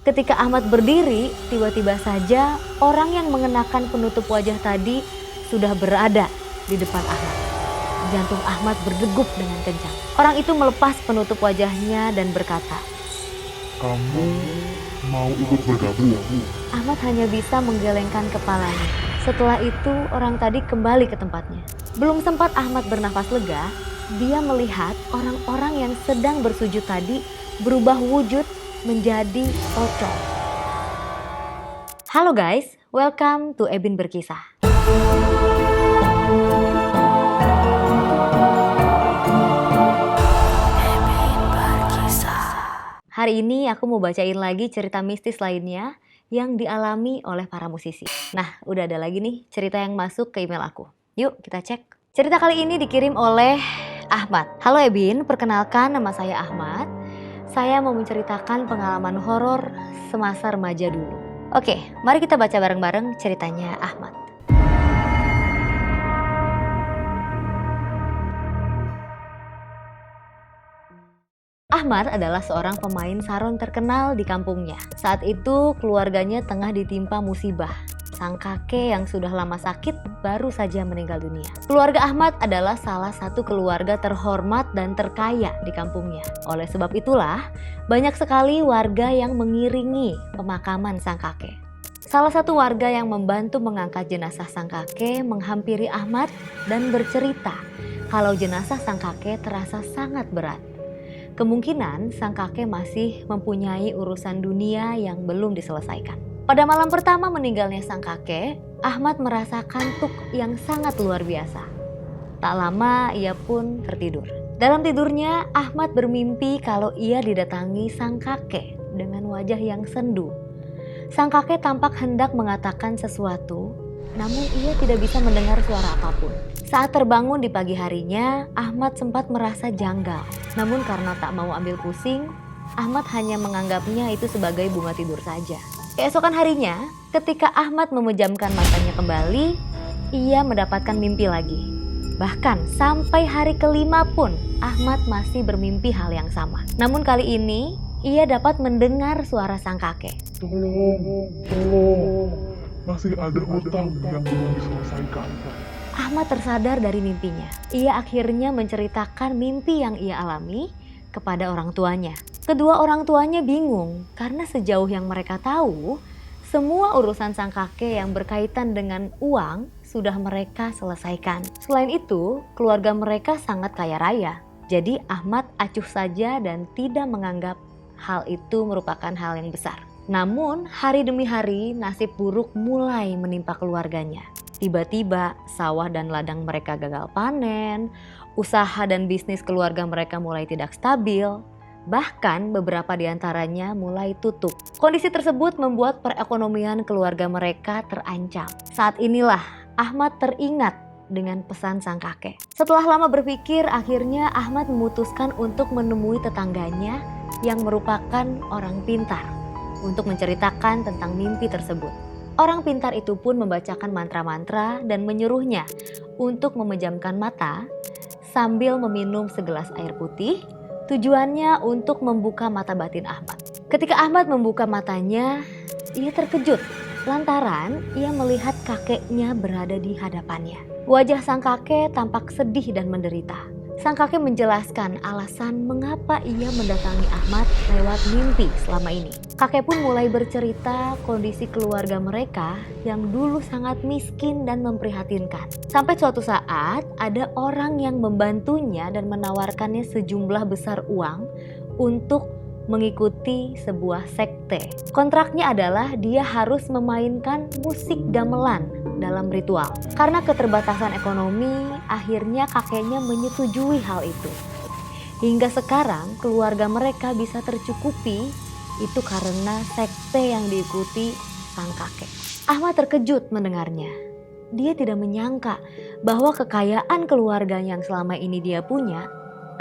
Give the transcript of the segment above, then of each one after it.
Ketika Ahmad berdiri, tiba-tiba saja orang yang mengenakan penutup wajah tadi sudah berada di depan Ahmad. Jantung Ahmad berdegup dengan kencang. Orang itu melepas penutup wajahnya dan berkata, "Kamu mau ikut bergabung?" Ahmad hanya bisa menggelengkan kepalanya. Setelah itu orang tadi kembali ke tempatnya. Belum sempat Ahmad bernafas lega, dia melihat orang-orang yang sedang bersujud tadi berubah wujud menjadi pocong. Halo guys, welcome to Ebin Berkisah. Hari ini aku mau bacain lagi cerita mistis lainnya yang dialami oleh para musisi. Nah, udah ada lagi nih cerita yang masuk ke email aku. Yuk kita cek. Cerita kali ini dikirim oleh Ahmad. Halo Ebin, perkenalkan nama saya Ahmad. Saya mau menceritakan pengalaman horor semasa remaja dulu. Oke, mari kita baca bareng-bareng ceritanya Ahmad. Ahmad adalah seorang pemain saron terkenal di kampungnya. Saat itu keluarganya tengah ditimpa musibah. Sang kakek yang sudah lama sakit baru saja meninggal dunia. Keluarga Ahmad adalah salah satu keluarga terhormat dan terkaya di kampungnya. Oleh sebab itulah, banyak sekali warga yang mengiringi pemakaman sang kakek. Salah satu warga yang membantu mengangkat jenazah sang kakek menghampiri Ahmad dan bercerita kalau jenazah sang kakek terasa sangat berat. Kemungkinan sang kakek masih mempunyai urusan dunia yang belum diselesaikan. Pada malam pertama meninggalnya sang kakek, Ahmad merasa kantuk yang sangat luar biasa. Tak lama ia pun tertidur. Dalam tidurnya, Ahmad bermimpi kalau ia didatangi sang kakek dengan wajah yang sendu. Sang kakek tampak hendak mengatakan sesuatu, namun ia tidak bisa mendengar suara apapun. Saat terbangun di pagi harinya, Ahmad sempat merasa janggal. Namun karena tak mau ambil pusing, Ahmad hanya menganggapnya itu sebagai bunga tidur saja. Keesokan harinya, ketika Ahmad memejamkan matanya kembali, ia mendapatkan mimpi lagi. Bahkan sampai hari kelima pun, Ahmad masih bermimpi hal yang sama. Namun kali ini, ia dapat mendengar suara sang kakek. Tolong, masih ada utang yang belum diselesaikan. Ahmad tersadar dari mimpinya. Ia akhirnya menceritakan mimpi yang ia alami kepada orang tuanya. Kedua orang tuanya bingung karena sejauh yang mereka tahu, semua urusan sang kakek yang berkaitan dengan uang sudah mereka selesaikan. Selain itu, keluarga mereka sangat kaya raya. Jadi Ahmad acuh saja dan tidak menganggap hal itu merupakan hal yang besar. Namun hari demi hari nasib buruk mulai menimpa keluarganya. Tiba-tiba sawah dan ladang mereka gagal panen, usaha dan bisnis keluarga mereka mulai tidak stabil, bahkan beberapa di antaranya mulai tutup. Kondisi tersebut membuat perekonomian keluarga mereka terancam. Saat inilah Ahmad teringat dengan pesan sang kakek. Setelah lama berpikir, akhirnya Ahmad memutuskan untuk menemui tetangganya yang merupakan orang pintar untuk menceritakan tentang mimpi tersebut. Orang pintar itu pun membacakan mantra-mantra dan menyuruhnya untuk memejamkan mata sambil meminum segelas air putih. Tujuannya untuk membuka mata batin Ahmad. Ketika Ahmad membuka matanya, ia terkejut lantaran ia melihat kakeknya berada di hadapannya. Wajah sang kakek tampak sedih dan menderita. Sang kakek menjelaskan alasan mengapa ia mendatangi Ahmad lewat mimpi selama ini. Kakek pun mulai bercerita kondisi keluarga mereka yang dulu sangat miskin dan memprihatinkan. Sampai suatu saat ada orang yang membantunya dan menawarkannya sejumlah besar uang untuk mengikuti sebuah sekte. Kontraknya adalah dia harus memainkan musik gamelan dalam ritual. Karena keterbatasan ekonomi, akhirnya kakeknya menyetujui hal itu. Hingga sekarang keluarga mereka bisa tercukupi itu karena sekte yang diikuti sang kakek. Ahmad terkejut mendengarnya. Dia tidak menyangka bahwa kekayaan keluarga yang selama ini dia punya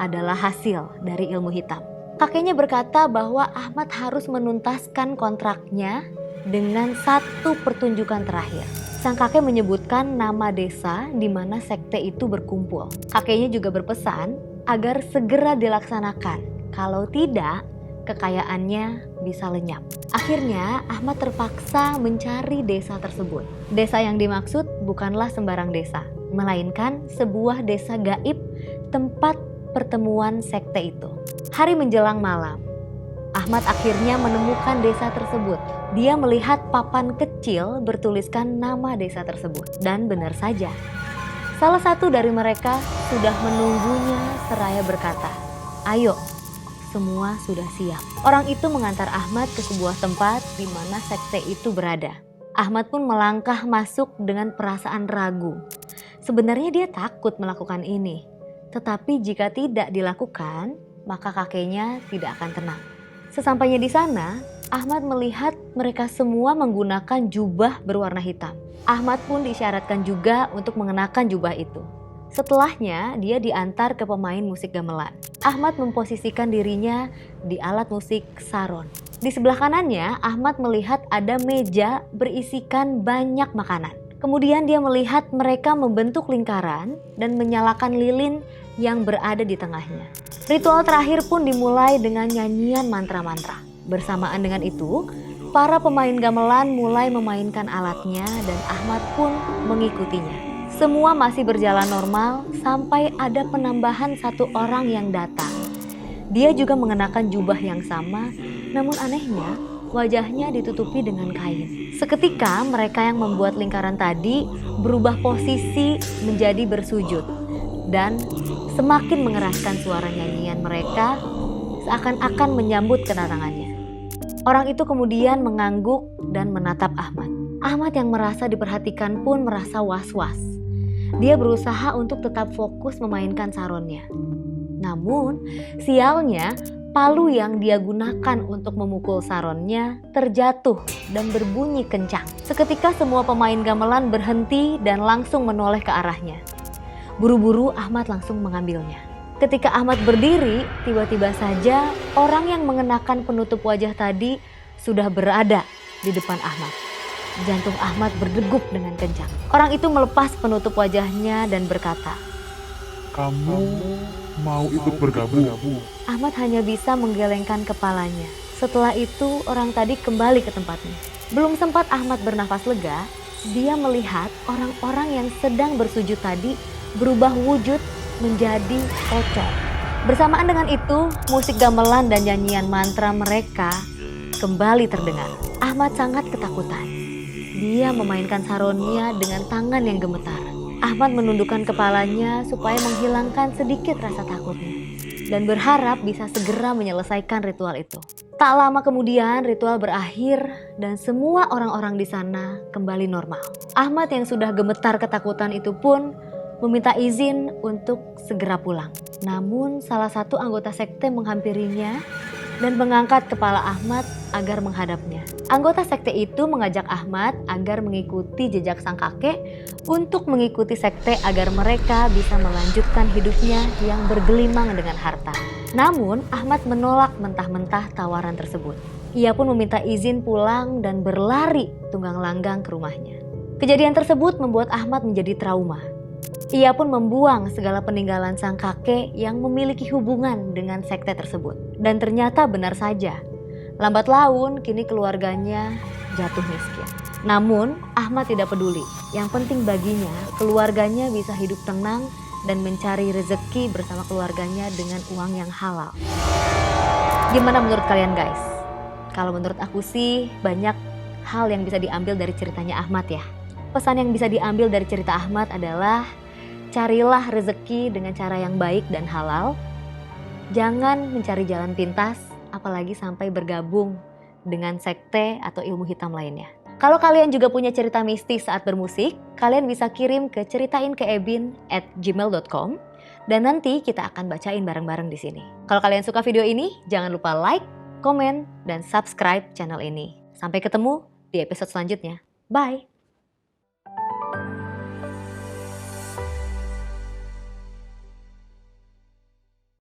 adalah hasil dari ilmu hitam. Kakeknya berkata bahwa Ahmad harus menuntaskan kontraknya dengan satu pertunjukan terakhir. Sang kakek menyebutkan nama desa di mana sekte itu berkumpul. Kakeknya juga berpesan agar segera dilaksanakan. Kalau tidak, kekayaannya bisa lenyap. Akhirnya Ahmad terpaksa mencari desa tersebut. Desa yang dimaksud bukanlah sembarang desa, melainkan sebuah desa gaib tempat pertemuan sekte itu. Hari menjelang malam, Ahmad akhirnya menemukan desa tersebut. Dia melihat papan kecil bertuliskan nama desa tersebut. Dan benar saja, salah satu dari mereka sudah menunggunya seraya berkata, "Ayo, semua sudah siap." Orang itu mengantar Ahmad ke sebuah tempat di mana sekte itu berada. Ahmad pun melangkah masuk dengan perasaan ragu. Sebenarnya dia takut melakukan ini. Tetapi jika tidak dilakukan, maka kakeknya tidak akan tenang. Sesampainya di sana, Ahmad melihat mereka semua menggunakan jubah berwarna hitam. Ahmad pun disyaratkan juga untuk mengenakan jubah itu. Setelahnya, dia diantar ke pemain musik gamelan. Ahmad memposisikan dirinya di alat musik saron. Di sebelah kanannya, Ahmad melihat ada meja berisikan banyak makanan. Kemudian dia melihat mereka membentuk lingkaran dan menyalakan lilin yang berada di tengahnya. Ritual terakhir pun dimulai dengan nyanyian mantra-mantra. Bersamaan dengan itu, para pemain gamelan mulai memainkan alatnya dan Ahmad pun mengikutinya. Semua masih berjalan normal sampai ada penambahan satu orang yang datang. Dia juga mengenakan jubah yang sama, namun anehnya wajahnya ditutupi dengan kain. Seketika mereka yang membuat lingkaran tadi berubah posisi menjadi bersujud dan semakin mengeraskan suara nyanyian mereka seakan-akan menyambut kedatangannya. Orang itu kemudian mengangguk dan menatap Ahmad. Ahmad yang merasa diperhatikan pun merasa was-was. Dia berusaha untuk tetap fokus memainkan saronnya. Namun sialnya, palu yang dia gunakan untuk memukul saronnya terjatuh dan berbunyi kencang. Seketika semua pemain gamelan berhenti dan langsung menoleh ke arahnya. Buru-buru Ahmad langsung mengambilnya. Ketika Ahmad berdiri, tiba-tiba saja orang yang mengenakan penutup wajah tadi sudah berada di depan Ahmad. Jantung Ahmad berdegup dengan kencang. Orang itu melepas penutup wajahnya dan berkata, Kamu mau ikut bergabung? Ahmad hanya bisa menggelengkan kepalanya. Setelah itu orang tadi kembali ke tempatnya. Belum sempat Ahmad bernafas lega, dia melihat orang-orang yang sedang bersujud tadi berubah wujud menjadi pocong. Bersamaan dengan itu, musik gamelan dan nyanyian mantra mereka kembali terdengar. Ahmad sangat ketakutan. Dia memainkan saronnya dengan tangan yang gemetar. Ahmad menundukkan kepalanya supaya menghilangkan sedikit rasa takutnya dan berharap bisa segera menyelesaikan ritual itu. Tak lama kemudian ritual berakhir dan semua orang-orang di sana kembali normal. Ahmad yang sudah gemetar ketakutan itu pun meminta izin untuk segera pulang. Namun salah satu anggota sekte menghampirinya dan mengangkat kepala Ahmad agar menghadapnya. Anggota sekte itu mengajak Ahmad agar mengikuti jejak sang kakek untuk mengikuti sekte agar mereka bisa melanjutkan hidupnya yang bergelimang dengan harta. Namun Ahmad menolak mentah-mentah tawaran tersebut. Ia pun meminta izin pulang dan berlari tunggang langgang ke rumahnya. Kejadian tersebut membuat Ahmad menjadi trauma. Ia pun membuang segala peninggalan sang kakek yang memiliki hubungan dengan sekte tersebut. Dan ternyata benar saja, lambat laun kini keluarganya jatuh miskin. Namun Ahmad tidak peduli. Yang penting baginya keluarganya bisa hidup tenang dan mencari rezeki bersama keluarganya dengan uang yang halal. Gimana menurut kalian guys? Kalau menurut aku sih banyak hal yang bisa diambil dari ceritanya Ahmad ya. Pesan yang bisa diambil dari cerita Ahmad adalah carilah rezeki dengan cara yang baik dan halal. Jangan mencari jalan pintas, apalagi sampai bergabung dengan sekte atau ilmu hitam lainnya. Kalau kalian juga punya cerita mistis saat bermusik, kalian bisa kirim ke ceritain@gmail.com dan nanti kita akan bacain bareng-bareng di sini. Kalau kalian suka video ini, jangan lupa like, komen, dan subscribe channel ini. Sampai ketemu di episode selanjutnya. Bye!